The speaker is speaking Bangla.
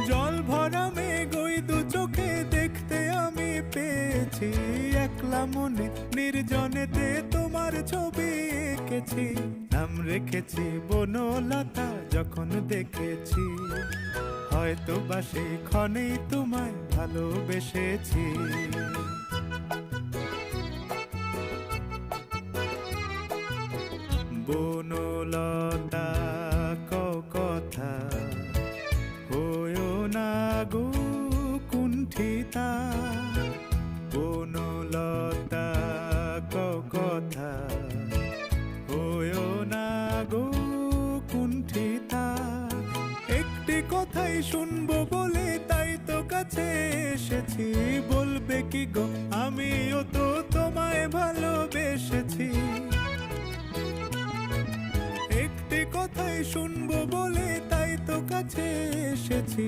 জল ভরা মেঘ ওই দু চোখে দেখতে আমি পেয়েছি, একলা মনে নির্জনেতে তোমার ছবি এঁকেছি। নাম রেখেছি বনলতা যখন দেখেছি, হয়তো বা সেই ক্ষণেই তোমায় ভালোবেসেছি। বনলতা কথা হয়ো না গো কুণ্ঠিতা, বনলতা কথা হয়ো না গো কুণ্ঠিতা। একটি কথাই শুনবো বলে তাই তো কাছে এসেছি, বলবে কি গো আমিও তো তোমায় ভালোবেসেছি। একটি কথাই শুনবো বলে তাই তো কাছে এসেছি,